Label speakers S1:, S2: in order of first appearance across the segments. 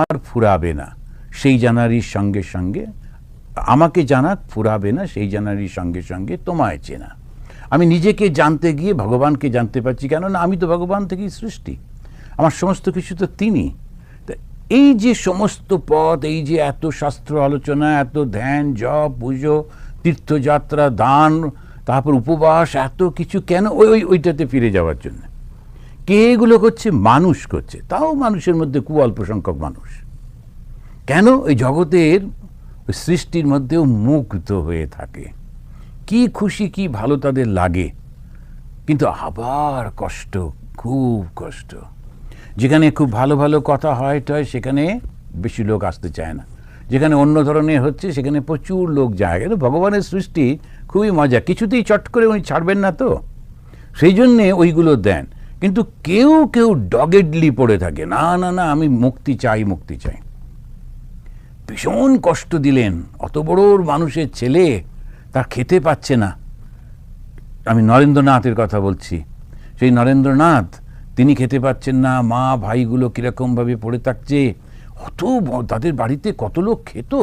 S1: আর ফুরাবে না সেই জানারির সঙ্গে সঙ্গে, আমাকে জানা ফুরাবে না সেই জানারির সঙ্গে সঙ্গে তোমায় চেনা। আমি নিজেকে জানতে গিয়ে ভগবানকে জানতে পারছি, কেননা আমি তো ভগবান থেকেই সৃষ্টি, আমার সমস্ত কিছু তো তিনি। এই যে সমস্ত পথ, এই যে এত শাস্ত্র আলোচনা, এত ধ্যান, জপ, পুজো, তীর্থযাত্রা, দান, তারপর উপবাস, এত কিছু কেন? ওইটাতে ফিরে যাওয়ার জন্য। কে এগুলো করছে? মানুষ করছে, তাও মানুষের মধ্যে খুব অল্প সংখ্যক মানুষ। কেন? ওই জগতের সৃষ্টির মধ্যেও মুগ্ধ হয়ে থাকে, কি খুশি, কি ভালো তাদের লাগে, কিন্তু আবার কষ্ট, খুব কষ্ট। যেখানে খুব ভালো ভালো কথা হয় সেখানে বেশি লোক আসতে চায় না, যেখানে অন্য ধরনের হচ্ছে সেখানে প্রচুর লোক যায়। কিন্তু ভগবানের সৃষ্টি খুবই মজা, কিছুতেই চট করে উনি ছাড়বেন না, তো সেই জন্যে ওইগুলো দেন। কিন্তু কেউ কেউ ডগেডলি পড়ে থাকে, না না না আমি মুক্তি চাই, মুক্তি চাই। ভীষণ কষ্ট দিলেন, অত বড় মানুষের ছেলে, তার খেতে পাচ্ছে না। আমি নরেন্দ্রনাথের কথা বলছি। সেই নরেন্দ্রনাথ, তিনি খেতে পাচ্ছেন না, মা ভাইগুলো কীরকমভাবে পড়ে থাকছে, অত তাদের বাড়িতে কত লোক খেত,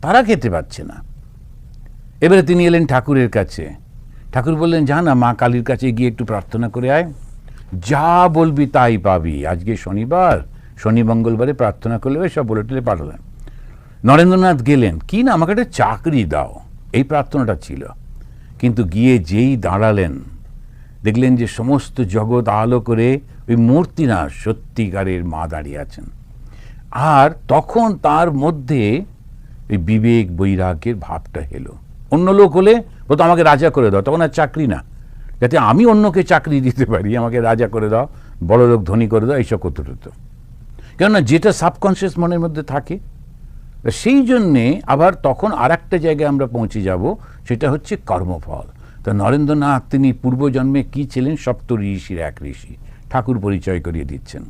S1: তারা খেতে পাচ্ছে না। এবারে তিনি এলেন ঠাকুরের কাছে। ঠাকুর বললেন, যা না মা কালীর কাছে গিয়ে একটু প্রার্থনা করে আয়, যা বলবি তাই পাবি। আজকে শনিবার, শনি মঙ্গলবারে প্রার্থনা করলে সব বলে টলে পাঠালেন। নরেন্দ্রনাথ গেলেন, কি না আমাকে একটা চাকরি দাও, এই প্রার্থনাটা ছিল। কিন্তু গিয়ে যেই দাঁড়ালেন, দেখলেন যে সমস্ত জগৎ আলো করে ওই মূর্তি না, সত্যিকারের মা দাঁড়িয়ে আছেন। আর তখন তার মধ্যে এই বিবেক বৈরাগ্যের ভাবটা এলো। অন্য লোক হলে বলতো আমাকে রাজা করে দাও, তখন আর চাকরি না, যাতে আমি অন্যকে চাকরি দিতে পারি, আমাকে রাজা করে দাও, বড় লোক ধনী করে দাও, এইসব করতে হতো। কেননা যেটা সাবকনসিয়াস মনের মধ্যে থাকে, সেই জন্যে আবার তখন আর একটা জায়গায় আমরা পৌঁছে যাব, সেটা হচ্ছে কর্মফল। তো নরেন্দ্রনাথ তিনি পূর্বজন্মে কি ছিলেন? সপ্ত ঋষির এক ঋষি। ঠাকুর পরিচয় করিয়ে দিচ্ছেন।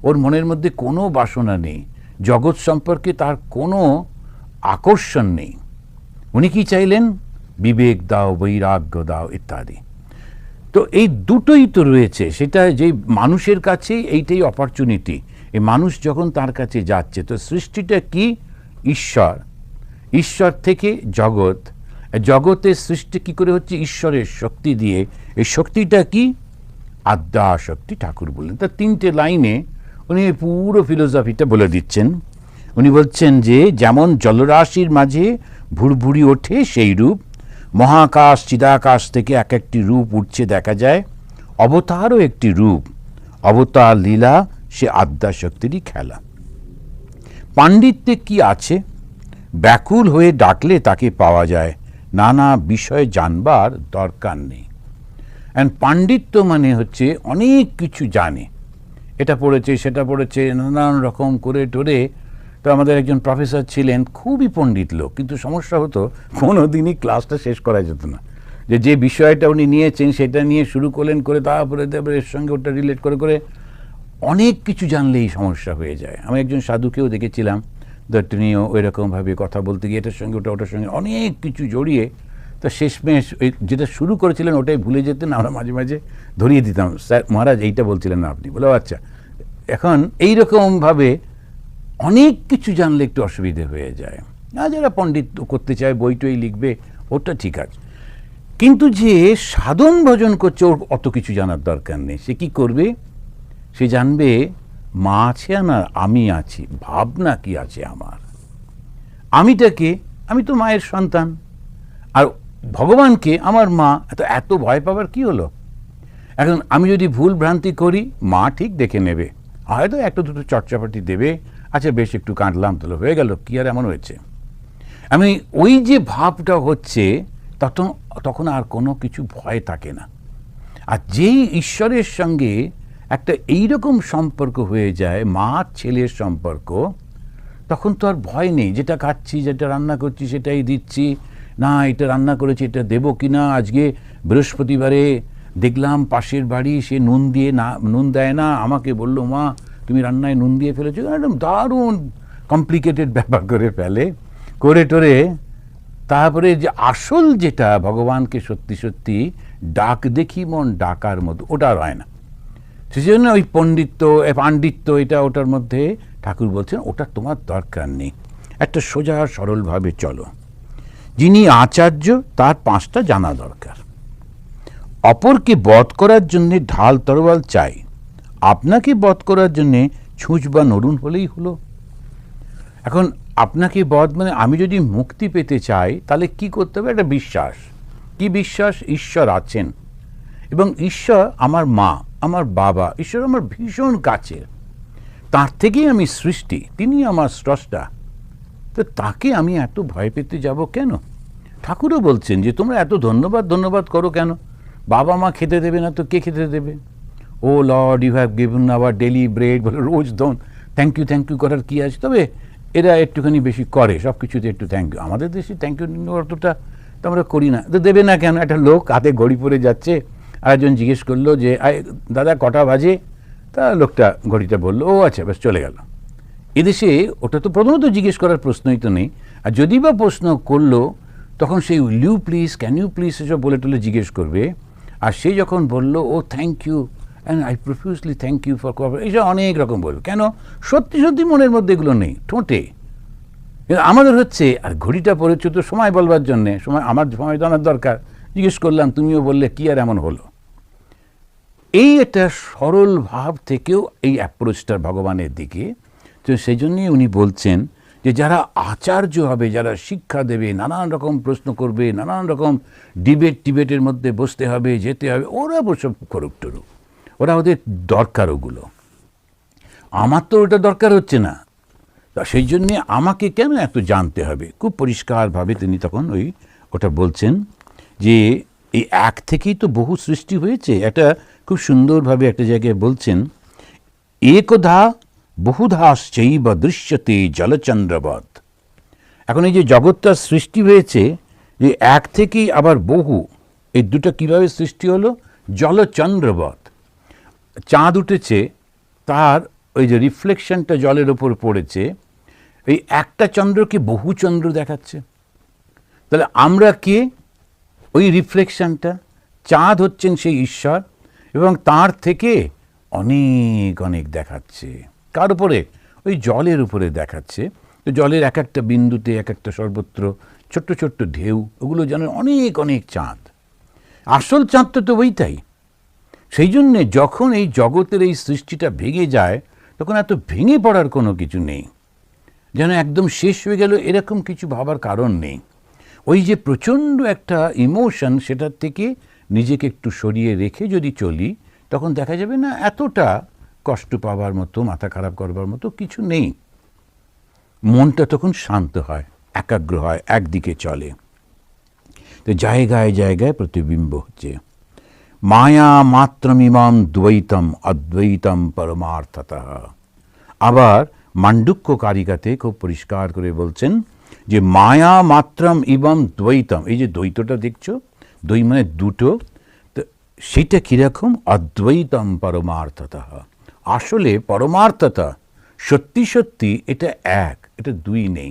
S1: ওর মনের মধ্যে কোনো বাসনা নেই, জগৎ সম্পর্কে তার কোনো আকর্ষণ নেই। উনি কি চাইলেন? বিবেক দাও, বৈরাগ্য দাও ইত্যাদি। তো এই দুটোই তো রয়েছে, সেটা যে মানুষের কাছে এইটাই অপরচুনিটি। এই মানুষ যখন তার কাছে যাচ্ছে, তো সৃষ্টিটা কি? ঈশ্বর, ঈশ্বর থেকে জগৎ, জগতের সৃষ্টি কি করে হচ্ছে? ঈশ্বরের শক্তি দিয়ে। এই শক্তিটা কি? আদ্যা শক্তি। ঠাকুর বললেন, তার 3টে লাইনে উনি পুরো ফিলোসফিটা বলে দিচ্ছেন। উনি বলছেন যে যেমন জলরাশির মাঝে ভুরভুরি ওঠে সেই রূপ, মহাকাশ চিদাকাশ থেকে এক একটি রূপ উঠছে দেখা যায়, অবতারও একটি রূপ, অবতার লীলা সে আদ্যা শক্তিরই খেলা। পাণ্ডিত্যে কি আছে? ব্যাকুল হয়ে ডাকলে তাকে পাওয়া যায়, নানা বিষয় জানবার দরকার নেই। অ্যান্ড পাণ্ডিত্য মানে হচ্ছে অনেক কিছু জানে, এটা পড়েছে সেটা পড়েছে, নানান রকম করে টোরে। তো আমাদের একজন প্রফেসর ছিলেন, খুবই পণ্ডিত লোক, কিন্তু সমস্যা হতো কোনো দিনই ক্লাসটা শেষ করা যেত না। যে বিষয়টা উনি নিয়েছেন সেটা নিয়ে শুরু করলেন, করে তারপরে এর সঙ্গে ওটা রিলেট করে করে অনেক কিছু জানলেই সমস্যা হয়ে যায়। আমি একজন সাধুকেও দেখেছিলাম, তিনিও ওই রকমভাবে কথা বলতে গিয়ে এটার সঙ্গে ওটার সঙ্গে অনেক কিছু জড়িয়ে, তা শেষমেশ ওই যেটা শুরু করেছিলেন ওটাই ভুলে যেতেন। আমরা মাঝে মাঝে ধরিয়ে দিতাম, স্যার মহারাজ এইটা বলছিলেন না আপনি, বলে আচ্ছা। এখন এইরকমভাবে অনেক কিছু জানলে একটু অসুবিধে হয়ে যায়। আর যারা পণ্ডিত করতে চায় বই টই লিখবে, ওটা ঠিক আছে, কিন্তু যে সাধন ভজন করছে ওর অত কিছু জানার দরকার নেই। সে কি করবে? সে জানবে মা আছে না আমি আছি, ভাবনা কি আছে আমার, আমিটাকে, আমি তো মায়ের সন্তান, আর ভগবানকে আমার মা, এত ভয় পাবার কি হলো? এখন আমি যদি ভুল ভ্রান্তি করি, মা ঠিক দেখে নেবে, হয়তো একটা দুটো চটচাপাটি দেবে, আচ্ছা বেশ একটু কাঁদলাম, তাহলে হয়ে গেল, কি আর এমন হয়েছে। আমি ওই যে ভাবটা হচ্ছে, তখন আর কোনো কিছু ভয় থাকে না। আর যেই ঈশ্বরের সঙ্গে একটা এইরকম সম্পর্ক হয়ে যায়, মা ছেলের সম্পর্ক, তখন তো আর ভয় নেই। যেটা খাচ্ছি, যেটা রান্না করছি সেটাই দিচ্ছি, না এটা রান্না করেছি এটা দেবো কি না। আজকে বৃহস্পতিবারে দেখলাম পাশের বাড়ি সে নুন দেয় না, আমাকে বললো মা তুমি রান্নায় নুন দিয়ে ফেলেছো, একদম দারুণ কমপ্লিকেটেড ব্যাপার করে ফেলে, করে টোরে তারপরে যে আসল যেটা ভগবানকে সত্যি সত্যি ডাক দেখি মন ডাকার মতো, ওটা আর হয় না। সেজন্য ওই পাণ্ডিত্য এটা ওটার মধ্যে ঠাকুর বলছেন ওটা তোমার দরকার নেই, একটা সোজা সরলভাবে চলো। যিনি আচার্য তার 5টা জানা দরকার। অপরকে বধ করার জন্যে ঢাল তরোয়াল চাই, আপনাকে বধ করার জন্যে ছুঁচ বা নরুন হলেই হলো। এখন আপনাকে বধ মানে আমি যদি মুক্তি পেতে চাই তাহলে কি করতে হবে? একটা বিশ্বাস। কি বিশ্বাস? ঈশ্বর আছেন, এবং ঈশ্বর আমার মা, আমার বাবা, ঈশ্বর আমার ভীষণ কাছের, তার থেকেই আমি সৃষ্টি, তিনি আমার স্রষ্টা। তো তাকে আমি এত ভয় পেতে যাব কেন? ঠাকুরও বলছেন যে তোমরা এত ধন্যবাদ করো কেন? বাবা মা খেতে দেবে না তো কে খেতে দেবে? O Lord, you have given our daily bread, বলে রোজ দন, থ্যাংক ইউ করার কি আছে? তবে এরা একটুখানি বেশি করে, সব কিছুতে একটু থ্যাংক ইউ। আমাদের দেশে থ্যাংক ইউ অতটা তো আমরা করি না। তো দেবে না কেন? একটা লোক হাতে ঘড়ি পরে যাচ্ছে, আরেকজন জিজ্ঞেস করলো যে দাদা কটা বাজে? তা লোকটা ঘড়িটা বললো, ও আচ্ছা বেশ, চলে গেল। এদেশে ওটা তো প্রথমত জিজ্ঞেস করার প্রশ্নই তো নেই, আর যদি বা প্রশ্ন করলো তখন সেই will you please, can you please এসব বলে টলে জিজ্ঞেস করবে। আর সে যখন বলল oh thank you and I profusely thank you for cooperation, এইসব অনেক রকম বলবে। কেন? সত্যি মনের মধ্যে এগুলো নেই, ঠোঁটে। আমাদের হচ্ছে আর ঘড়িটা পড়েছ তো সময় বলবার জন্যে, আমার সময় জানার দরকার, জিজ্ঞেস করলাম, তুমিও বললে, কি আর এমন হলো? এই একটা সরল ভাব থেকেও এই অ্যাপ্রোচটা ভগবানের দিকে। তো সেই জন্যই উনি বলছেন যে যারা আচার্য হবে, যারা শিক্ষা দেবে, নানান রকম প্রশ্ন করবে, নানান রকম ডিবেটের মধ্যে বসতে হবে, যেতে হবে, ওরা সব করুক টরুক, ওরা ওদের দরকার ওগুলো। আমার তো ওটা দরকার হচ্ছে না, তা সেই জন্যে আমাকে কেন এত জানতে হবে? খুব পরিষ্কারভাবে তিনি তখন ওটা বলছেন যে এই এক থেকেই তো বহু সৃষ্টি হয়েছে। একটা খুব সুন্দরভাবে একটা জায়গায় বলছেন, একধা বহুধাশ্চৈব দৃশ্যতে জলচন্দ্রবৎ। এখন এই যে জগৎটার সৃষ্টি হয়েছে, যে এক থেকেই আবার বহু, এই দুটো কিভাবে সৃষ্টি হলো? জলচন্দ্রবৎ। চাঁদ উঠেছে, তার ওই যে রিফ্লেকশনটা জলের ওপর পড়েছে, এই একটা চন্দ্রকে বহু চন্দ্র দেখাচ্ছে। তাহলে আমরা কে? ওই রিফ্লেকশনটা। চাঁদ হচ্ছেন সেই ঈশ্বর, এবং তার থেকে অনেক দেখাচ্ছে। কার উপরে? ওই জলের উপরে দেখাচ্ছে। তো জলের এক একটা বিন্দুতে, এক একটা সর্বত্র ছোট্ট ঢেউ, ওগুলো যেন অনেক চাঁদ। আসল চাঁদটা তো ওইটাই। সেই জন্যে যখন এই জগতের এই সৃষ্টিটা ভেঙে যায়, তখন এত ভেঙে পড়ার কোনো কিছু নেই, যেন একদম শেষ হয়ে গেল এরকম কিছু ভাবার কারণ নেই। ওই যে প্রচণ্ড একটা ইমোশন, সেটার থেকে নিজেকে একটু সরিয়ে রেখে যদি চলি, তখন দেখা যাবে না এতটা কষ্ট পাওয়ার মতো, মাথা খারাপ করবার মতো কিছু নেই। মনটা তখন শান্ত হয়, একাগ্র হয়, একদিকে চলে। তো জায়গায় প্রতিবিম্ব হচ্ছে। মায়া মাত্রমিমাম দ্বৈতম অদ্বৈতম পরমার্থতঃ। আবার মান্ডুক্য কারিকাতে খুব পরিষ্কার করে বলছেন যে মায়া মাত্রম ইবম দ্বৈতম, এই যে দ্বৈতটা দেখছো, দ্বৈ মানে দুটো, তো সেটা কীরকম? অদ্বৈতম পরমার্থতঃ। আসলে পরমার্থতা, সত্যি এটা এক, এটা দুই নেই।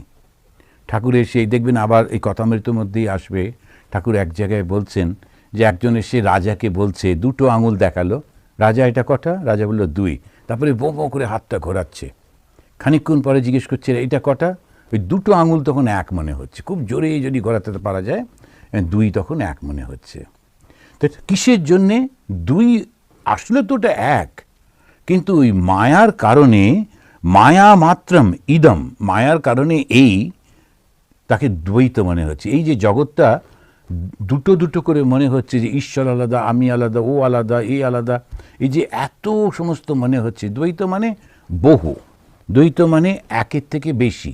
S1: ঠাকুরের সেই দেখবেন, আবার এই কথামৃতের মধ্যেই আসবে, ঠাকুর এক জায়গায় বলছেন যে একজন এসে রাজাকে বলছে, দুটো আঙুল দেখালো, রাজা এটা কটা? রাজা বলল 2। তারপরে বো করে হাতটা ঘোরাচ্ছে। খানিকক্ষণ পরে জিজ্ঞেস করছে এটা কটা? ওই দুটো আঙুল তখন এক মনে হচ্ছে, খুব জোরে যদি ঘোরাতে পারা যায়, 2 তখন এক মনে হচ্ছে। তো কিসের জন্যে 2? আসলে তো ওটা এক, কিন্তু ওই মায়ার কারণে, মায়া মাত্রম ইদম, মায়ার কারণে এই তাকে দ্বৈত মনে হচ্ছে। এই যে জগৎটা দুটো করে মনে হচ্ছে, যে ঈশ্বর আলাদা, আমি আলাদা, ও আলাদা, এ আলাদা, এই যে এত সমস্ত মনে হচ্ছে। দ্বৈত মানে বহু, দ্বৈত মানে একের থেকে বেশি।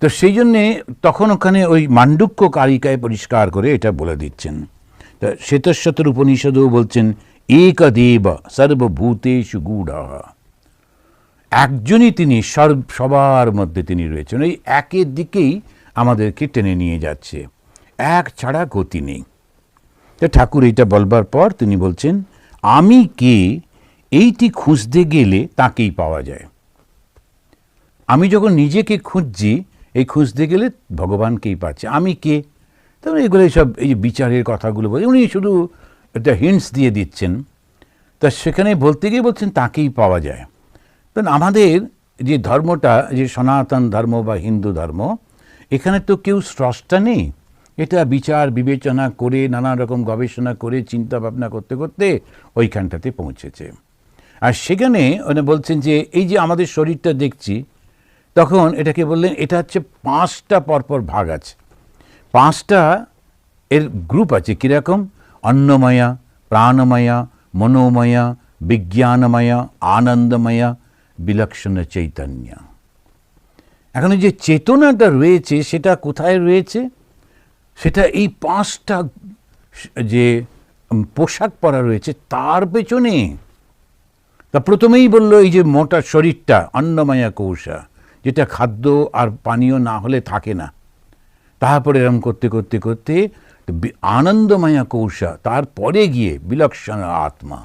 S1: তো সেই জন্যে তখন ওখানে ওই মান্ডুক্য কারিকায় পরিষ্কার করে এটা বলে দিচ্ছেন। তা শ্বেতশ্বতর উপনিষদেও বলছেন, একদেব সর্বভূতেষু গূঢ়ঃ। একজনই তিনি, সবার মধ্যে তিনি রয়েছেন। ওই একের দিকেই আমাদেরকে টেনে নিয়ে যাচ্ছে, এক ছাড়া গতি নেই। তো ঠাকুর এইটা বলবার পর তিনি বলছেন, আমি কে এইটি খুঁজতে গেলে তাকেই পাওয়া যায়। আমি যখন নিজেকে খুঁজছি, এই খুঁজতে গেলে ভগবানকেই পাচ্ছে। আমি কে? তাহলে এগুলো সব এই যে বিচারের কথাগুলো বলে উনি শুধু একটা হিন্টস দিয়ে দিচ্ছেন। তা সেখানে বলতে গিয়ে বলছেন তাকেই পাওয়া যায়। তো আমাদের যে ধর্মটা, যে সনাতন ধর্ম বা হিন্দু ধর্ম, এখানে তো কেউ স্রষ্টা নেই। এটা বিচার বিবেচনা করে, নানা রকম গবেষণা করে, চিন্তা ভাবনা করতে করতে ওইখানটাতে পৌঁছেছে। আর সেখানে উনি বলছেন যে এই যে আমাদের শরীরটা দেখছি, তখন এটাকে বললেন এটা হচ্ছে 5টা পরপর ভাগ আছে, 5টা এর গ্রুপ আছে। কীরকম? অন্নময়া, প্রাণময়া, মনোময়া, বিজ্ঞানময়া, আনন্দময়া, বিলক্ষণ চৈতন্য। এখন যে চেতনাটা রয়েছে সেটা কোথায় রয়েছে? সেটা এই 5টা যে পোশাক পরা রয়েছে তার পেছনে। তা প্রথমেই বলল এই যে মোটা শরীরটা, অন্নময়া কৌশা, যেটা খাদ্য আর পানীয় না হলে থাকে না। তারপরে এরম করতে করতে করতে আনন্দময়া কৌশা, তারপরে গিয়ে বিলক্ষণ আত্মা।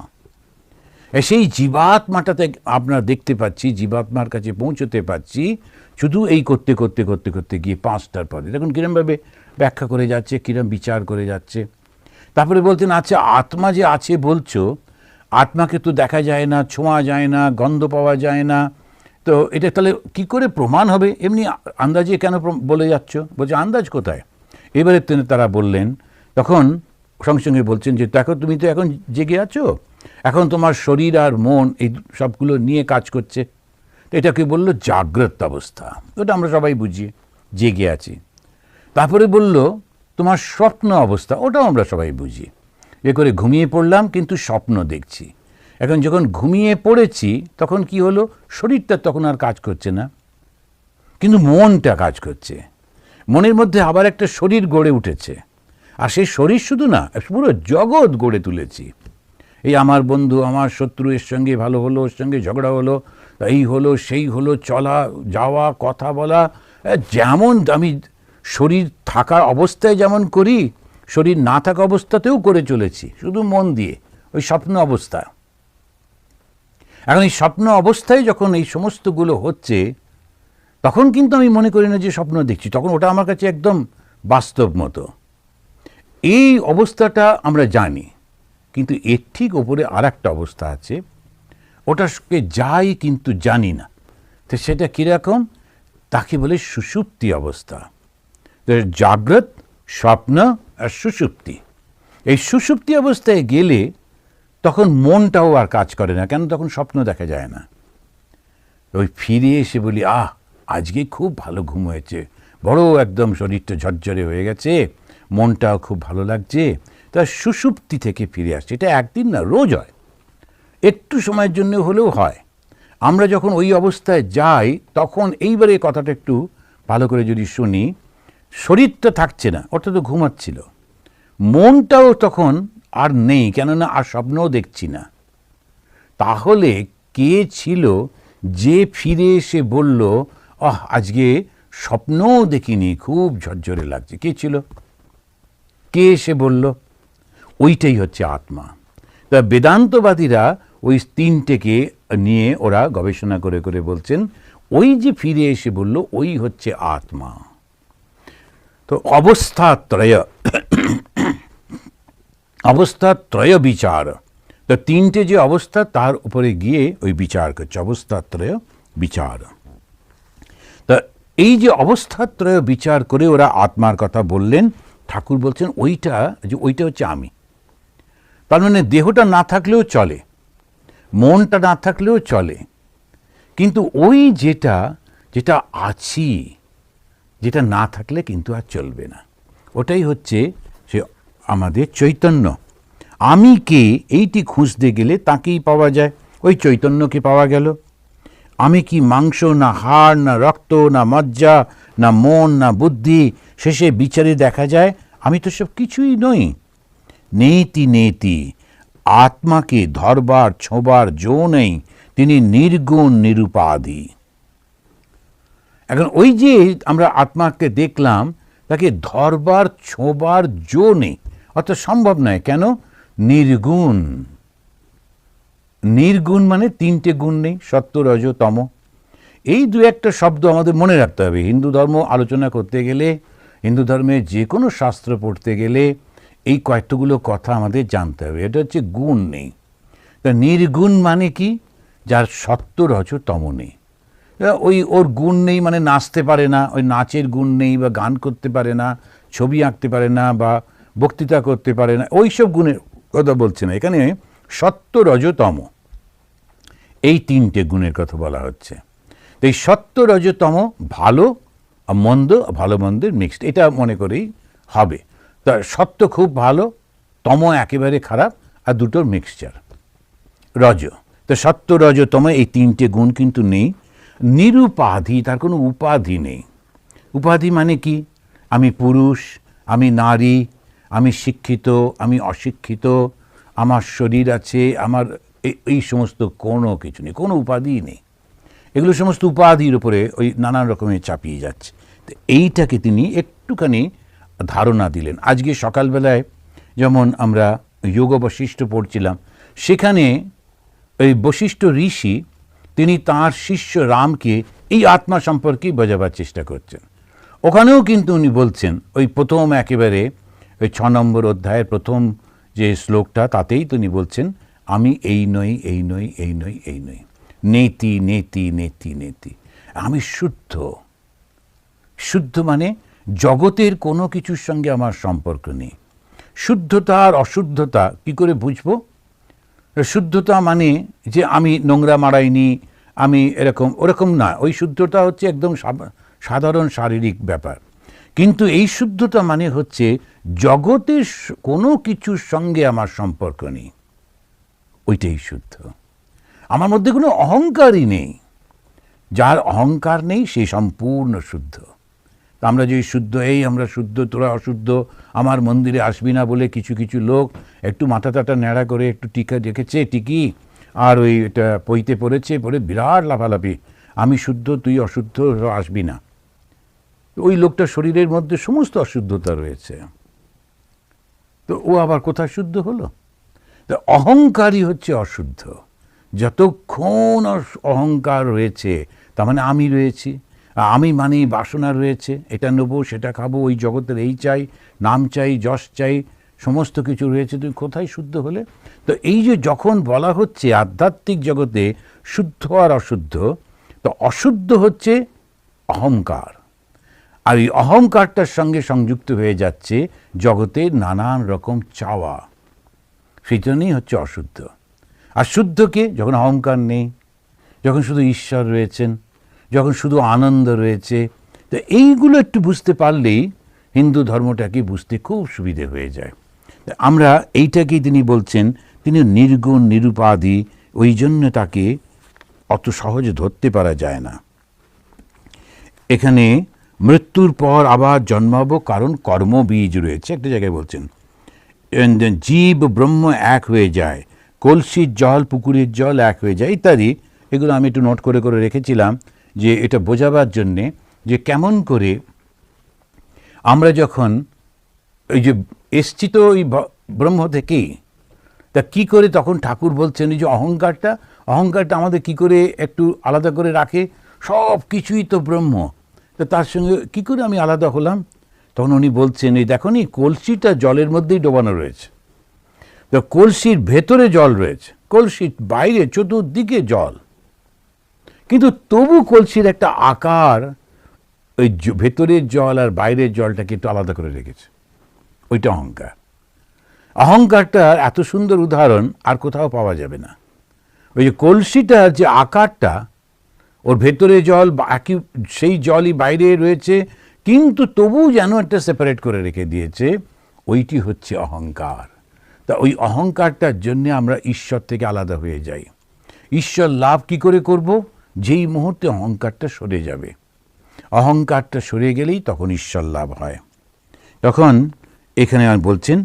S1: সেই জীবাত্মাটাতে আপনারা দেখতে পাচ্ছি, জীবাত্মার কাছে পৌঁছতে পাচ্ছি শুধু এই করতে করতে করতে করতে গিয়ে 5টার পরে। দেখুন কিরমভাবে ব্যাখ্যা করে যাচ্ছে, কিরম বিচার করে যাচ্ছে। তারপরে বলতেন আচ্ছা আত্মা যে আছে বলছো, আত্মাকে তো দেখা যায় না, ছোঁয়া যায় না, গন্ধ পাওয়া যায় না, তো এটা তাহলে কি করে প্রমাণ হবে? এমনি আন্দাজে কেন বলে যাচ্ছ? বলছে আন্দাজ কোথায়? এবারে তারা বললেন, তখন সঙ্গে সঙ্গে বলছেন যে দেখো তুমি তো এখন জেগে আছো, এখন তোমার শরীর আর মন এই সবগুলো নিয়ে কাজ করছে। এটাকে বলল জাগ্রত অবস্থা, ওটা আমরা সবাই বুঝি, জেগে আছি। তারপরে বলল তোমার স্বপ্ন অবস্থা, ওটাও আমরা সবাই বুঝি, এ করে ঘুমিয়ে পড়লাম কিন্তু স্বপ্ন দেখছি। এখন যখন ঘুমিয়ে পড়েছি তখন কি হলো? শরীরটা তখন আর কাজ করছে না, কিন্তু মনটা কাজ করছে। মনের মধ্যে আবার একটা শরীর গড়ে উঠেছে, আর সেই শরীর শুধু না, পুরো জগৎ গড়ে তুলেছি। এই আমার বন্ধু, আমার শত্রু, এর সঙ্গে ভালো হলো, ওর সঙ্গে ঝগড়া হলো, এই হলো সেই হলো, চলা যাওয়া, কথা বলা, যেমন আমি শরীর থাকা অবস্থায় যেমন করি, শরীর না থাকা অবস্থাতেও করে চলেছি, শুধু মন দিয়ে, ওই স্বপ্ন অবস্থা। এখন এই স্বপ্ন অবস্থায় যখন এই সমস্তগুলো হচ্ছে, তখন কিন্তু আমি মনে করি না যে স্বপ্ন দেখছি, তখন ওটা আমার কাছে একদম বাস্তব মতো। এই অবস্থাটা আমরা জানি, কিন্তু এর ঠিক ওপরে আর একটা অবস্থা আছে, ওটাকে যাই কিন্তু জানি না। তো সেটা কীরকম? তাকে বলে সুষুপ্তি অবস্থা। জাগ্রত, স্বপ্ন আর সুষুপ্তি। এই সুষুপ্তি অবস্থায় গেলে তখন মনটাও আর কাজ করে না, কেন? তখন স্বপ্ন দেখা যায় না। ওই ফিরে এসে বলি আজকে খুব ভালো ঘুম হয়েছে, বড় একদম শরীরটা ঝরঝরে হয়ে গেছে, মনটাও খুব ভালো লাগছে। তা সুষুপ্তি থেকে ফিরে আসছে। এটা একদিন না, রোজ হয়, একটু সময়ের জন্য হলেও হয়। আমরা যখন ওই অবস্থায় যাই তখন এইবারে কথাটা একটু ভালো করে যদি শুনি, শরীরটা থাকছে না, ওটা তো ঘুমাচ্ছিল, মনটাও তখন আর নেই, কেননা আর স্বপ্নও দেখছি না। তাহলে কে ছিল যে ফিরে এসে বলল আজকে স্বপ্নও দেখিনি, খুব ঝরঝরে লাগছে? কে ছিল? কে এসে বলল? ওইটাই হচ্ছে আত্মা। তা বেদান্তবাদীরা ওই 3টেকে নিয়ে ওরা গবেষণা করে করে বলছেন ওই যে ফিরে এসে বলল ওই হচ্ছে আত্মা। তো অবস্থাত্রয় বিচার, তো 3টে যে অবস্থা তার উপরে গিয়ে ওই বিচার করছে, অবস্থাত্রয় বিচার। তা এই যে অবস্থাত্রয় বিচার করে ওরা আত্মার কথা বললেন, ঠাকুর বলছেন ওইটা হচ্ছে আমি। তার মানে দেহটা না থাকলেও চলে, মনটা না থাকলেও চলে, কিন্তু ওই যেটা আছি, যেটা না থাকলে কিন্তু আর চলবে না, ওটাই হচ্ছে সে আমাদের চৈতন্য। আমি কে এইটি খুঁজতে গেলে তাকেই পাওয়া যায়, ওই চৈতন্যকে পাওয়া গেল। আমি কি মাংস না হাড় না রক্ত না মজ্জা না মন না বুদ্ধি? শেষে বিচারে দেখা যায় আমি তো সব কিছুই নই। নেতি নেতি আত্মাকে ধরবার ছোঁবার জো নেই, তিনি নির্গুণ নিরুপাধি। এখন ওই যে আমরা আত্মাকে দেখলাম, তাকে ধরবার ছোঁবার জো নেই, অর্থাৎ সম্ভব নয়। কেন? নির্গুণ। নির্গুণ মানে 3টে গুণ নেই, সত্য রজ তম। এই 2-1টা শব্দ আমাদের মনে রাখতে হবে। হিন্দু ধর্ম আলোচনা করতে গেলে, হিন্দু ধর্মের যে কোনো শাস্ত্র পড়তে গেলে এই কয়েকটাগুলো কথা আমাদের জানতে হবে। এটা হচ্ছে গুণ নেই। তা নির্গুণ মানে কি? যার সত্য রজ তম নেই। ওই ওর গুণ নেই মানে নাচতে পারে না, ওই নাচের গুণ নেই, বা গান করতে পারে না, ছবি আঁকতে পারে না, বা বক্তৃতা করতে পারে না, ওই সব গুণের কথা বলছে না এখানে। সত্য রজ তম, এই তিনটে গুণের কথা বলা হচ্ছে। তো এই সত্য রজ তম, ভালো আর মন্দ, ভালো মন্দের মিক্সড, এটা মনে করেই হবে। তা সত্য খুব ভালো, তম একেবারে খারাপ, আর দুটোর মিক্সচার রজ। তো সত্য রজ তম এই তিনটে গুণ কিন্তু নেই। নিরুপাধি, তার কোনো উপাধি নেই। উপাধি মানে কি? আমি পুরুষ, আমি নারী, আমি শিক্ষিত, আমি অশিক্ষিত, আমার শরীর আছে, আমার এই সমস্ত কোনো কিছু নেই, কোনো উপাধিই নেই। এগুলো সমস্ত উপাধির উপরে ওই নানান রকমের চাপিয়ে যাচ্ছে। তো এইটাকে তিনি একটুখানি ধারণা দিলেন। আজকে সকালবেলায় যেমন আমরা যোগ বশিষ্ঠ পড়ছিলাম, সেখানে ওই বশিষ্ঠ ঋষি তিনি তাঁর শিষ্য রামকে এই আত্মা সম্পর্কেই বোঝাবার চেষ্টা করছেন। ওখানেও কিন্তু উনি বলছেন, ওই প্রথম একেবারে ওই 6 নম্বর অধ্যায়ের প্রথম যে শ্লোকটা, তাতেই তিনি বলছেন, আমি এই নই, এই নই, এই নই, এই নই, নেতি নেতি নেতি নেতি, আমি শুদ্ধ। শুদ্ধ মানে জগতের কোনো কিছুর সঙ্গে আমার সম্পর্ক নেই। শুদ্ধতা আর অশুদ্ধতা কি করে বুঝবো? শুদ্ধতা মানে যে আমি নোংরা মারাইনি, আমি এরকম ওরকম না। ওই শুদ্ধতা হচ্ছে একদম সাধারণ শারীরিক ব্যাপার। কিন্তু এই শুদ্ধতা মানে হচ্ছে জগতের কোনো কিছুর সঙ্গে আমার সম্পর্ক নেই, ওইটাই শুদ্ধ। আমার মধ্যে কোনো অহংকারই নেই। যার অহংকার নেই সে সম্পূর্ণ শুদ্ধ। আমরা যে শুদ্ধ, এই আমরা শুদ্ধ, তোরা অশুদ্ধ, আমার মন্দিরে আসবি না বলে কিছু কিছু লোক একটু মাথা টাটা ন্যাড়া করে একটু টিকা রেখেছে, টিকি, আর ওই এটা পইতে পড়েছে, পড়ে বিরাট লাফালাফি, আমি শুদ্ধ তুই অশুদ্ধ, আসবি না। ওই লোকটা শরীরের মধ্যে সমস্ত অশুদ্ধতা রয়েছে, তো ও আবার কোথায় শুদ্ধ হলো? তো অহংকারই হচ্ছে অশুদ্ধ। যতক্ষণ অহংকার রয়েছে, তার মানে আমি রয়েছি, আমি মানে বাসনা রয়েছে, এটা নেবো, সেটা খাবো, ওই জগতের এই চাই, নাম চাই, যশ চাই, সমস্ত কিছু রয়েছে, তুমি কোথায় শুদ্ধ হলে? তো এই যে যখন বলা হচ্ছে আধ্যাত্মিক জগতে শুদ্ধ আর অশুদ্ধ, তো অশুদ্ধ হচ্ছে অহংকার, আর এই অহংকারটার সঙ্গে সংযুক্ত হয়ে যাচ্ছে জগতের নানান রকম চাওয়া, সেই জন্যই হচ্ছে অশুদ্ধ। আর শুদ্ধকে যখন অহংকার নেই, যখন শুধু ঈশ্বর রয়েছেন, যখন শুধু আনন্দ রয়েছে, তো এইগুলো একটু বুঝতে পারলেই হিন্দু ধর্মটাকে বুঝতে খুব সুবিধে হয়ে যায়। আমরা এইটাকেই তিনি বলছেন, তিনি নির্গুণ নিরুপাধি, ওই জন্য তাকে অত সহজে ধরতে পারা যায় না। এখানে মৃত্যুর পর আবার জন্মাবো, কারণ কর্মবীজ রয়েছে, একটা জায়গায় বলছেন জীব ব্রহ্ম এক হয়ে যায়, কলসির জল পুকুরের জল এক হয়ে যায় ইত্যাদি। এগুলো আমি একটু নোট করে করে রেখেছিলাম, যে এটা বোঝাবার জন্যে যে কেমন করে আমরা যখন এই যে এসছি তো ওই ব্রহ্ম থেকেই, তা কি করে তখন ঠাকুর বলছেন এই যে অহংকারটা আমাদের কি করে একটু আলাদা করে রাখে, সব কিছুই তো ব্রহ্ম, তো তার সঙ্গে কি করে আমি আলাদা হলাম? তখন উনি বলছেন, এই দেখো নি কলসিটা জলের মধ্যেই ডোবানো রয়েছে, তো কলসির ভেতরে জল রয়েছে, কলসির বাইরে চতুর্দিকে জল, কিন্তু তবু কলসির একটা আকার ওই ভেতরের জল আর বাইরের জলটাকে একটু আলাদা করে রেখেছে, ওইটা অহংকার। অহংকারটার এত সুন্দর উদাহরণ আর কোথাও পাওয়া যাবে না। ওই যে কলসিটার যে আকারটা, ওর ভেতরে জল, বাকি সেই জলই বাইরে রয়েছে, কিন্তু তবু যেন একটা সেপারেট করে রেখে দিয়েছে, ওইটি হচ্ছে অহংকার। তা ওই অহংকারটার জন্যে আমরা ঈশ্বর থেকে আলাদা হয়ে যাই। ঈশ্বর লাভ কি করে করব? যেই মুহূর্তে অহংকারটা সরে যাবে, অহংকারটা সরে গেলেই তখন ঈশ্বর লাভ হয়। তখন এখানে বলছেন,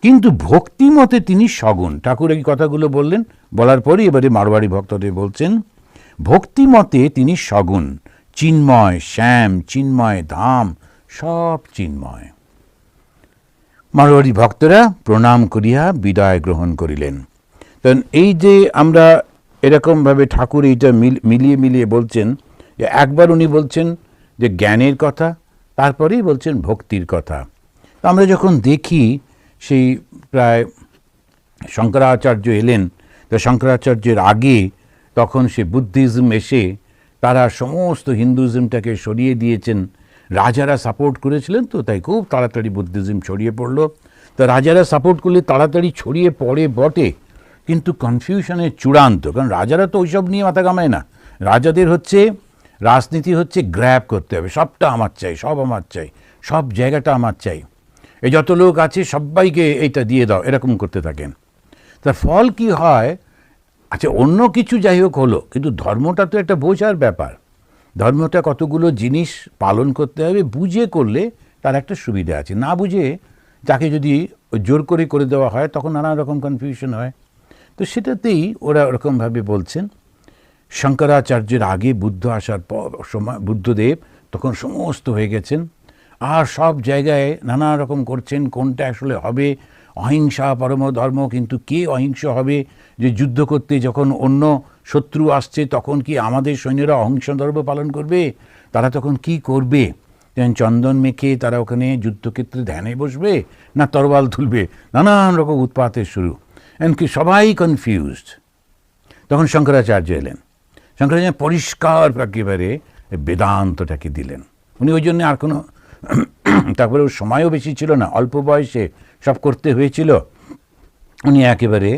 S1: কিন্তু ভক্তিমতে তিনি সগুণ। ঠাকুর এই কথাগুলো বললেন, বলার পরই এবারে মারোয়াড়ি ভক্তদের বলছেন, ভক্তিমতে তিনি সগুণ, চিন্ময় শ্যাম, চিন্ময় ধাম, সব চিন্ময়। মারোয়াড়ি ভক্তরা প্রণাম করিয়া বিদায় গ্রহণ করিলেন। তখন এই যে আমরা এরকমভাবে ঠাকুর এইটা মিলিয়ে মিলিয়ে বলছেন, যে একবার উনি বলছেন যে জ্ঞানের কথা, তারপরেই বলছেন ভক্তির কথা। তো আমরা যখন দেখি সেই প্রায় শঙ্করাচার্য এলেন, তো শঙ্করাচার্যের আগে তখন সে বুদ্ধিজম এসে তারা সমস্ত হিন্দুইজমটাকে সরিয়ে দিয়েছেন। রাজারা সাপোর্ট করেছিলেন, তো তাই খুব তাড়াতাড়ি বুদ্ধিজম ছড়িয়ে পড়লো। তা রাজারা সাপোর্ট করলে তাড়াতাড়ি ছড়িয়ে পড়ে বটে, কিন্তু কনফিউশনের চূড়ান্ত, কারণ রাজারা তো ওইসব নিয়ে মাথা কামায় না। রাজাদের হচ্ছে রাজনীতি হচ্ছে গ্র্যাব করতে হবে, সবটা আমার চাই, সব আমার চাই, সব জায়গাটা আমার চাই, এই যত লোক আছে সবাইকে এইটা দিয়ে দাও, এরকম করতে থাকেন। তার ফল কি হয়? আচ্ছা, অন্য কিছু যাই হোক হলো, কিন্তু ধর্মটা তো একটা বোঝার ব্যাপার। ধর্মটা কতগুলো জিনিস পালন করতে হবে, বুঝে করলে তার একটা সুবিধা আছে। না বুঝে তাকে যদি জোর করে দেওয়া হয় তখন নানা রকম কনফিউশন হয়। তো সেটাতেই ওরা ওরকমভাবে বলছেন। শঙ্করাচার্যের আগে বুদ্ধ আসার পর সময় বুদ্ধদেব তখন সমস্ত হয়ে গেছেন, আর সব জায়গায় নানা রকম করছেন কোনটা আসলে হবে। অহিংসা পরম ধর্ম, কিন্তু কে অহিংস হবে? যে যুদ্ধ করতে যখন অন্য শত্রু আসছে তখন কি আমাদের সৈন্যরা অহিংসা ধর্ম পালন করবে? তারা তখন কি করবে? চন্দন মেখে তারা ওখানে যুদ্ধক্ষেত্রে ধ্যানে বসবে না তরবাল তুলবে? নানান রকম উৎপাতের শুরু, এমনকি সবাই কনফিউজড। তখন শঙ্করাচার্য এলেন। শঙ্করাচার্য পরিষ্কার একেবারে বেদান্তটাকে দিলেন। উনি ওই জন্য আর কোনো তারপরে ওর সময়ও বেশি ছিল না, অল্প বয়সে সব করতে হয়েছিল। উনি একেবারে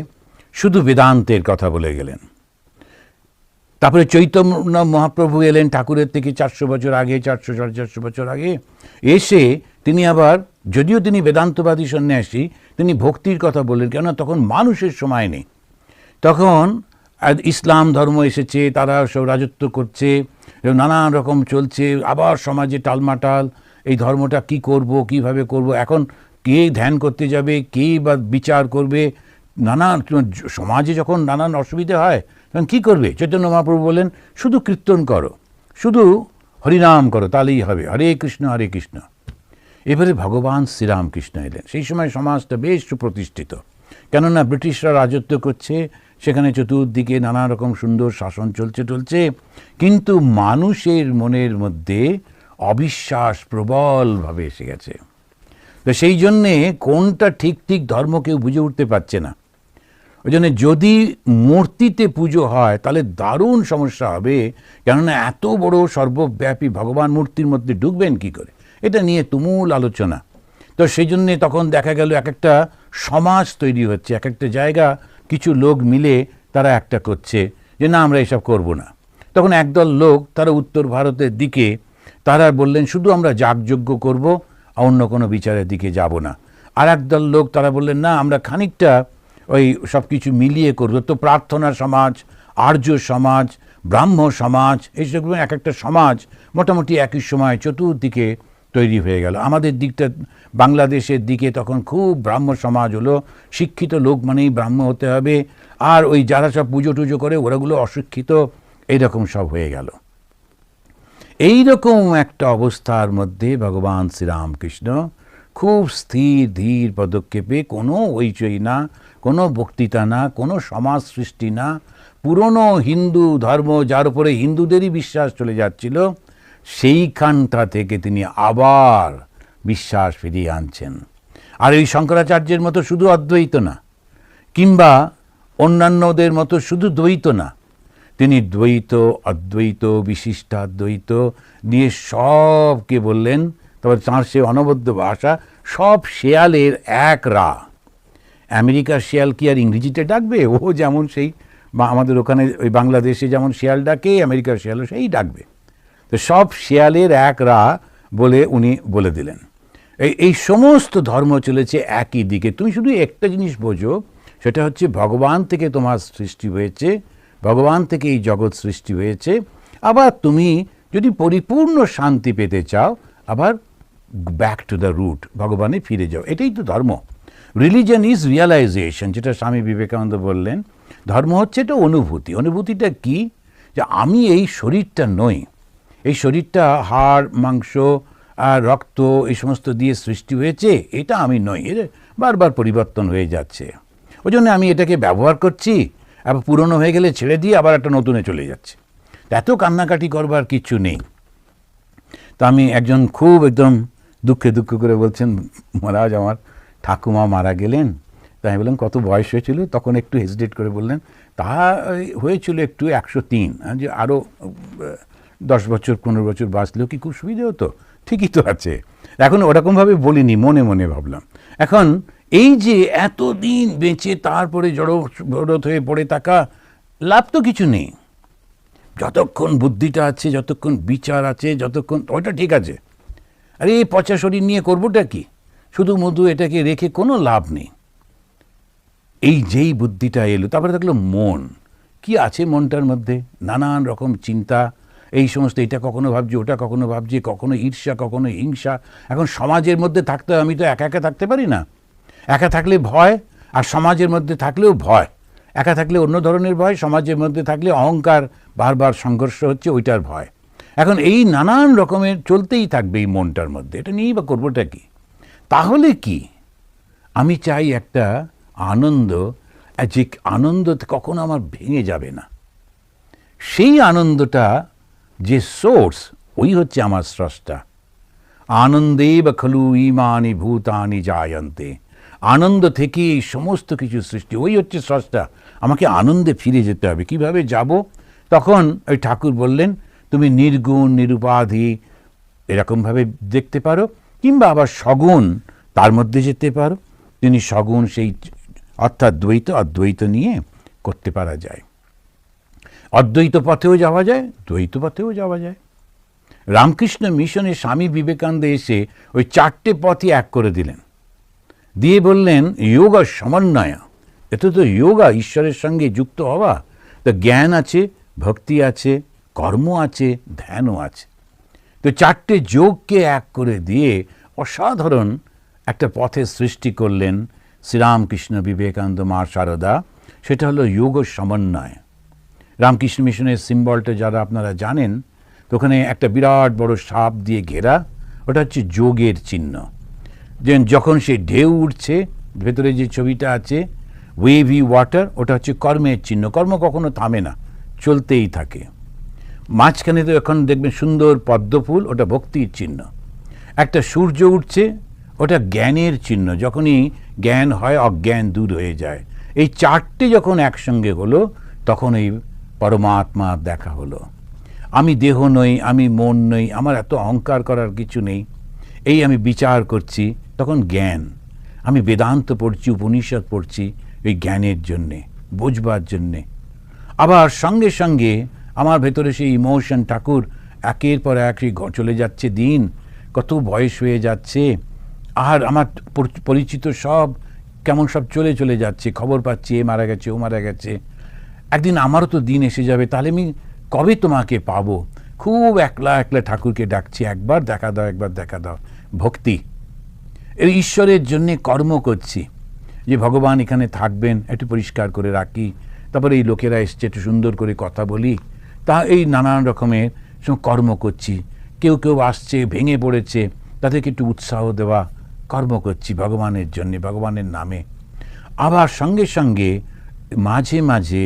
S1: শুধু বেদান্তের কথা বলে গেলেন। তারপরে চৈতন্য মহাপ্রভু এলেন ঠাকুরের থেকে 400 বছর আগে, 400-450 বছর আগে। এসে তিনি আবার, যদিও তিনি বেদান্তবাদী সন্ন্যাসী, তিনি ভক্তির কথা বললেন, কেননা তখন মানুষের সময় নেই। তখন ইসলাম ধর্ম এসেছে, তারা সব রাজত্ব করছে, নানান রকম চলছে, আবার সমাজে টালমাটাল, এই ধর্মটা কি করব, কিভাবে করব, এখন কে ধ্যান করতে যাবে, কে বা বিচার করবে, নানান সমাজে যখন নানান অসুবিধা হয় তখন কী করবে? চৈতন্য মহাপ্রভু বলেন, শুধু কীর্তন করো, শুধু হরিনাম করো, তাহলেই হবে, হরে কৃষ্ণ হরে কৃষ্ণ। এবারে ভগবান শ্রীরামকৃষ্ণ এলেন। সেই সময় সমাজটা বেশ সুপ্রতিষ্ঠিত, কেননা ব্রিটিশরা রাজত্ব করছে, সেখানে চতুর্দিকে নানা রকম সুন্দর শাসন চলছে, কিন্তু মানুষের মনের মধ্যে অবিশ্বাস প্রবলভাবে এসে গেছে। তো সেই জন্যে কোনটা ঠিক ধর্ম কেউ বুঝে উঠতে পারছে না। ওই জন্য যদি মূর্তিতে পুজো হয় তাহলে দারুণ সমস্যা হবে, কেননা এত বড় সর্বব্যাপী ভগবান মূর্তির মধ্যে ঢুকবেন কি করে, এটা নিয়ে তুমুল আলোচনা। তো সেই জন্যে তখন দেখা গেল এক একটা সমাজ তৈরি হচ্ছে, এক একটা জায়গা কিছু লোক মিলে তারা একটা করছে যে না আমরা এসব করব না। তখন একদল লোক তারা উত্তর ভারতের দিকে তারা বললেন শুধু আমরা যাগযজ্ঞ করব, অন্য কোনো বিচারের দিকে যাব না। আর একদল লোক তারা বললেন না আমরা খানিকটা ওই সব কিছু মিলিয়ে করব। তো প্রার্থনা সমাজ, আর্য সমাজ, ব্রাহ্ম সমাজ, এইসব এক একটা সমাজ মোটামুটি একই সময় চতুর্দিকে তৈরি হয়ে গেল। আমাদের দিকটা বাংলাদেশের দিকে তখন খুব ব্রাহ্ম সমাজ হলো, শিক্ষিত লোক মানেই ব্রাহ্ম হতে হবে, আর ওই যারা সব পুজো টুজো করে ওরাগুলো অশিক্ষিত, এইরকম সব হয়ে গেল। এইরকম একটা অবস্থার মধ্যে ভগবান শ্রীরামকৃষ্ণ খুব স্থির ধীর পদক্ষেপে, কোনো হইচই না, কোনো বক্তৃতা না, কোনো সমাজ সৃষ্টি না, পুরনো হিন্দু ধর্ম যার উপরে হিন্দুদেরই বিশ্বাস চলে যাচ্ছিল সেইখানটা থেকে তিনি আবার বিশ্বাস ফিরিয়ে আনছেন। আর এই শঙ্করাচার্যের মতো শুধু অদ্বৈত না, কিংবা অন্যান্যদের মতো শুধু দ্বৈত না, তিনি দ্বৈত, অদ্বৈত, বিশিষ্টাদ্বৈত নিয়ে সবকে বললেন। তবে তাঁর সে অনবদ্য ভাষা, সব শেয়ালের এক রা। আমেরিকার শেয়াল কি আর ইংরেজিতে ডাকবে? ও যেমন সেই বা আমাদের ওখানে ওই বাংলাদেশে যেমন শেয়াল ডাকে, আমেরিকার শেয়ালও সেই ডাকবে। তো সব শেয়ালের এক রা বলে উনি বলে দিলেন। এই সমস্ত ধর্ম চলেছে একই দিকে। তুমি শুধু একটা জিনিস বোঝো, সেটা হচ্ছে ভগবান থেকে তোমার সৃষ্টি হয়েছে, ভগবান থেকে এই জগৎ সৃষ্টি হয়েছে। আবার তুমি যদি পরিপূর্ণ শান্তি পেতে চাও, আবার ব্যাক টু দ্য রুট, ভগবানে ফিরে যাও। এটাই তো ধর্ম। রিলিজন ইজ রিয়ালাইজেশন, যেটা স্বামী বিবেকানন্দ বললেন। ধর্ম হচ্ছে এটা অনুভূতি। অনুভূতিটা কি? যে আমি এই শরীরটা নই, এই শরীরটা হাড় মাংস আর রক্ত এই সমস্ত দিয়ে সৃষ্টি হয়েছে, এটা আমি নই, এর বারবার পরিবর্তন হয়ে যাচ্ছে। ওই জন্য আমি এটাকে ব্যবহার করছি, আবার পুরনো হয়ে গেলে ছেড়ে দিয়ে আবার একটা নতুনে চলে যাচ্ছে। এত কান্নাকাটি করবার কিছু নেই। তা আমি একজন খুব একদম দুঃখ করে বলছেন, মহারাজ আমার ঠাকুমা মারা গেলেন। তাই আমি বললাম কত বয়স হয়েছিল? তখন একটু হেজিটেট করে বললেন তা হয়েছিল একটু 103, যে আরও 10 বছর 15 বছর বাঁচলেও কি খুব সুবিধে হতো? ঠিকই তো আছে। এখন ওরকমভাবে বলিনি, মনে মনে ভাবলাম। এখন এই যে এতদিন বেঁচে তারপরে জড়ত হয়ে পড়ে থাকা, লাভ তো কিছু নেই। যতক্ষণ বুদ্ধিটা আছে, যতক্ষণ বিচার আছে, যতক্ষণ, ওইটা ঠিক আছে। আরে এই পচা শরীর নিয়ে করবোটা কি? শুধু মধু এটাকে রেখে কোনো লাভ নেই। এই যেই বুদ্ধিটা এলো, তারপরে দেখলো মন কি আছে, মনটার মধ্যে নানান রকম চিন্তা, এই সমস্ত, এটা কখনো ভাবছি, ওটা কখনো ভাবছি, কখনো ঈর্ষা, কখনো হিংসা। এখন সমাজের মধ্যে থাকতে, আমি তো একা একা থাকতে পারি না। একা থাকলে ভয়, আর সমাজের মধ্যে থাকলেও ভয়। একা থাকলে অন্য ধরনের ভয়, সমাজের মধ্যে থাকলে অহংকার, বারবার সংঘর্ষ হচ্ছে, ওইটার ভয়। এখন এই নানান রকমের চলতেই থাকবে এই মনটার মধ্যে। এটা নিয়েই বা করবোটা কি? তাহলে কি আমি চাই একটা আনন্দ, যে আনন্দ কখনো আমার ভেঙে যাবে না। সেই আনন্দটা যে সোর্স, ওই হচ্ছে আমার স্রষ্টা। আনন্দেব খলু ইমানি ভূতানি জায়ন্তে। আনন্দ থেকে এই সমস্ত কিছু সৃষ্টি, ওই হচ্ছে স্রষ্টা। আমাকে আনন্দে ফিরে যেতে হবে। কিভাবে যাব? তখন ওই ঠাকুর বললেন, তুমি নির্গুণ নিরুপাধি এরকমভাবে দেখতে পারো, কিংবা আবার সগুণ, তার মধ্যে যেতে পারো। তিনি সগুণ, সেই অর্থাৎ দ্বৈত, অদ্বৈত নিয়ে করতে পারা যায়। অদ্বৈত পথেও যাওয়া যায়, দ্বৈত পথেও যাওয়া যায়। রামকৃষ্ণ মিশনে স্বামী বিবেকানন্দ এসে ওই 4টে পথই এক করে দিলেন, দিয়ে বললেন যোগা সমন্বয়। এতে তো যোগা, ঈশ্বরের সঙ্গে যুক্ত হওয়া। তো জ্ঞান আছে, ভক্তি আছে, কর্ম আছে, ধ্যানও আছে। তো 4টে যোগকে এক করে দিয়ে অসাধারণ একটা পথের সৃষ্টি করলেন শ্রীরামকৃষ্ণ বিবেকানন্দ, মা শারদা। সেটা হলো যোগ সমন্বয়। রামকৃষ্ণ মিশনের সিম্বলটা যারা আপনারা জানেন, তো ওখানে একটা বিরাট বড় সাপ দিয়ে ঘেরা, ওটা হচ্ছে যোগের চিহ্ন। যখন সে ঢেউ উঠছে, ভেতরে যে ছবিটা আছে ওয়েভি ওয়াটার, ওটা হচ্ছে কর্মের চিহ্ন। কর্ম কখনো থামে না, চলতেই থাকে। মাঝখানে তো এখন দেখবেন সুন্দর পদ্মফুল, ওটা ভক্তির চিহ্ন। একটা সূর্য উঠছে, ওটা জ্ঞানের চিহ্ন। যখনই জ্ঞান হয়, অজ্ঞান দূর হয়ে যায়। এই 4টে যখন একসঙ্গে হলো, তখন এই পরমাত্মা দেখা হলো। আমি দেহ নই, আমি মন নই, আমার এত অহংকার করার কিছু নেই, এই আমি বিচার করছি, তখন জ্ঞান। আমি বেদান্ত পড়ছি, উপনিষদ পড়ছি, এই জ্ঞানের জন্যে, বুঝবার জন্যে। আবার সঙ্গে সঙ্গে আমার ভেতরে সেই ইমোশন, ঠাকুর একের পর এক চলে যাচ্ছে দিন, কত বয়স হয়ে যাচ্ছে, আর আমার পরিচিত সব কেমন সব চলে চলে যাচ্ছে, খবর পাচ্ছি এ মারা গেছে, ও মারা গেছে। একদিন আমারও তো দিন এসে যাবে, তাহলে আমি কবে তোমাকে পাবো? খুব একলা একলা ঠাকুরকে ডাকছি, একবার দেখা দাও, একবার দেখা দাও। ভক্তি। এই ঈশ্বরের জন্যে কর্ম করছি, যে ভগবান এখানে থাকবেন, একটু পরিষ্কার করে রাখি, তারপরে এই লোকেরা এসছে, একটু সুন্দর করে কথা বলি। তা এই নানান রকমের কর্ম করছি। কেউ কেউ আসছে, ভেঙে পড়েছে, তাদেরকে একটু উৎসাহ দেওয়া, কর্ম করছি ভগবানের জন্যে, ভগবানের নামে। আবার সঙ্গে সঙ্গে মাঝে মাঝে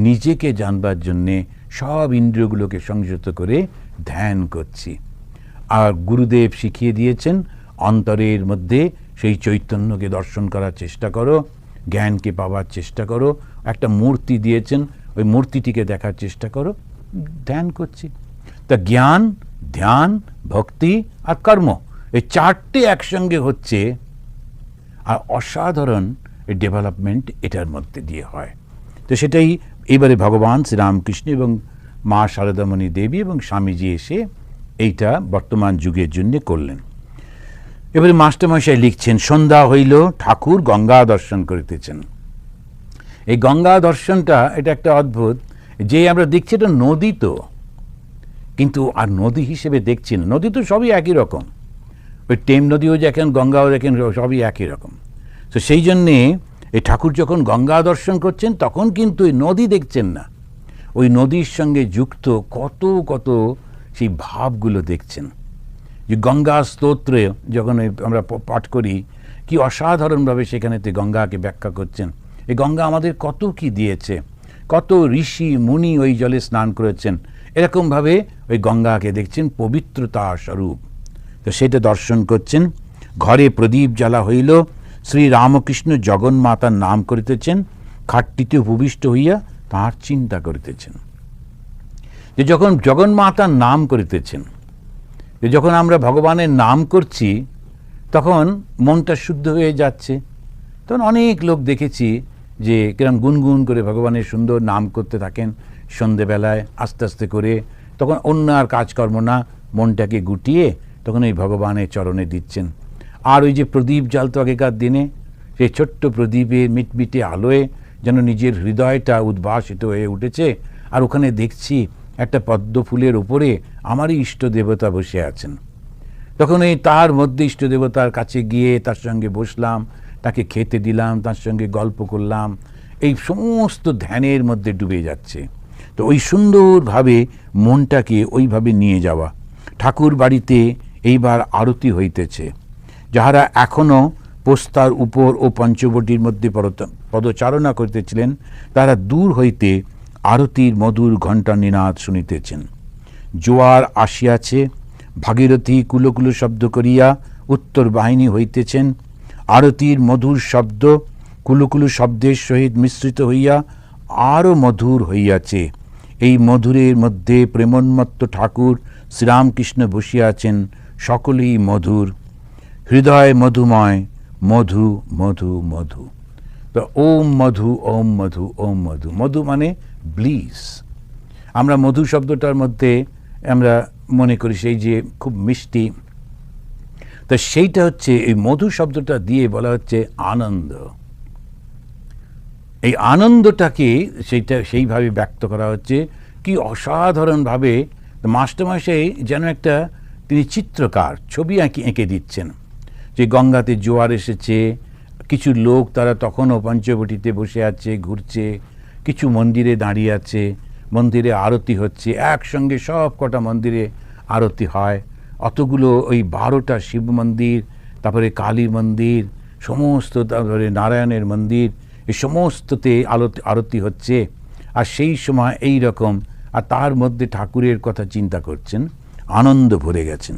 S1: নিজেকে জানবার জন্যে সব ইন্দ্রিয়গুলোকে সংযত করে ধ্যান করছি। আর গুরুদেব শিখিয়ে দিয়েছেন, অন্তরের মধ্যে সেই চৈতন্যকে দর্শন করার চেষ্টা করো, জ্ঞানকে পাওয়ার চেষ্টা করো। একটা মূর্তি দিয়েছেন, ওই মূর্তিটিকে দেখার চেষ্টা করো। ধ্যান করছি। তা জ্ঞান, ধ্যান, ভক্তি আর কর্ম, এই 4টে একসঙ্গে হচ্ছে, আর অসাধারণ ডেভেলপমেন্ট এটার মধ্যে দিয়ে হয়। তো সেটাই এবারে ভগবান শ্রীরামকৃষ্ণ এবং মা শারদামণি দেবী এবং স্বামীজি এসে এইটা বর্তমান যুগের জন্য করলেন। এবারে মাস্টারমশাই লিখছেন, সন্ধ্যা হইল, ঠাকুর গঙ্গা দর্শন করিতেছেন। এই গঙ্গা দর্শনটা, এটা একটা অদ্ভুত, যে আমরা দেখছি এটা নদী তো, কিন্তু আর নদী হিসেবে দেখছি না। নদী তো সবই একই রকম, ওই টেম নদীও দেখেন, গঙ্গাও দেখেন, সবই একই রকম। তো সেই জন্যে এই ঠাকুর যখন গঙ্গা দর্শন করছেন, তখন কিন্তু ওই নদী দেখছেন না, ওই নদীর সঙ্গে যুক্ত কত কত সেই ভাবগুলো দেখছেন। যে গঙ্গা স্তোত্রে যখন আমরা পাঠ করি, কি অসাধারণভাবে সেখানেতে গঙ্গাকে ব্যাখ্যা করছেন। এই গঙ্গা আমাদের কত কি দিয়েছে, কত ঋষি মুনি ওই জলে স্নান করেছেন। এরকমভাবে ওই গঙ্গাকে দেখছেন পবিত্রতা স্বরূপ। তো সেটা দর্শন করছেন। ঘরে প্রদীপ জ্বালা হইল, শ্রী রামকৃষ্ণ জগন্মাতার নাম করিতেছেন। খাটটিতে উপবিষ্ট হইয়া তার চিন্তা করিতেছেন। যে যখন জগন্মাতার নাম করিতেছেন, যে যখন আমরা ভগবানের নাম করছি তখন মনটা শুদ্ধ হয়ে যাচ্ছে। তখন অনেক লোক দেখেছি যে কিরম গুনগুন করে ভগবানের সুন্দর নাম করতে থাকেন সন্ধেবেলায় আস্তে আস্তে করে। তখন অন্য আর কাজকর্ম না, মনটাকে গুটিয়ে তখন ওই ভগবানের চরণে দিচ্ছেন। আর ওই যে প্রদীপ জ্বালতো আগেকার দিনে, সেই ছোট্ট প্রদীপের মিটমিটে আলোয় যেন নিজের হৃদয়টা উদ্ভাসিত হয়ে উঠেছে। আর ওখানে দেখছি একটা পদ্ম ফুলের উপরে আমারই ইষ্ট দেবতা বসে আছেন। তখন এই তার মধ্যে ইষ্ট দেবতার কাছে গিয়ে তার সঙ্গে বসলাম, তাকে খেতে দিলাম, তার সঙ্গে গল্প করলাম, এই সমস্ত ধ্যানের মধ্যে ডুবে যাচ্ছে। তো ওই সুন্দরভাবে মনটাকে ওইভাবে নিয়ে যাওয়া। ঠাকুর বাড়িতে এইবার আরতি হইতেছে। যাহারা এখনও পোস্তার উপর ও পঞ্চবটির মধ্যে পদচারণা করিতেছিলেন তারা দূর হইতে আরতির মধুর ঘণ্টা নিনাদ শুনিতেছেন। জোয়ার আসিয়াছে, ভাগীরথী কুলকুলো শব্দ করিয়া উত্তর বাহিনী হইতেছেন। আরতির মধুর শব্দ কুলকুলো শব্দের সহিত মিশ্রিত হইয়া আরও মধুর হইয়াছে। এই মধুরের মধ্যে প্রেমোন্মত্ত ঠাকুর শ্রীরামকৃষ্ণ বসিয়া আছেন, সকলেই মধুর, হৃদয় মধুময়, মধু মধু মধু। তো ওম মধু, ওম মধু, ওম মধু। মধু মানে ব্লিস। আমরা মধু শব্দটার মধ্যে আমরা মনে করি সেই যে খুব মিষ্টি, তো সেইটা হচ্ছে এই মধু শব্দটা দিয়ে বলা হচ্ছে আনন্দ। এই আনন্দটাকে সেইভাবে ব্যক্ত করা হচ্ছে। কি অসাধারণভাবে মাস্টারমশাই যেন একটা তিনি চিত্রকার, ছবি এঁকে দিচ্ছেন। যে গঙ্গাতে জোয়ার এসেছে, কিছু লোক তারা তখনও পঞ্চবটিতে বসে আছে, ঘুরছে, কিছু মন্দিরে দাঁড়িয়ে আছে, মন্দিরে আরতি হচ্ছে, একসঙ্গে সব কটা মন্দিরে আরতি হয়। অতগুলো ওই 12টা শিব মন্দির, তারপরে কালী মন্দির, সমস্ত, তারপরে নারায়ণের মন্দির, এই সমস্ততে আরতি হচ্ছে। আর সেই সময় এই রকম, আর তার মধ্যে ঠাকুরের কথা চিন্তা করছেন, আনন্দ ভরে গেছেন।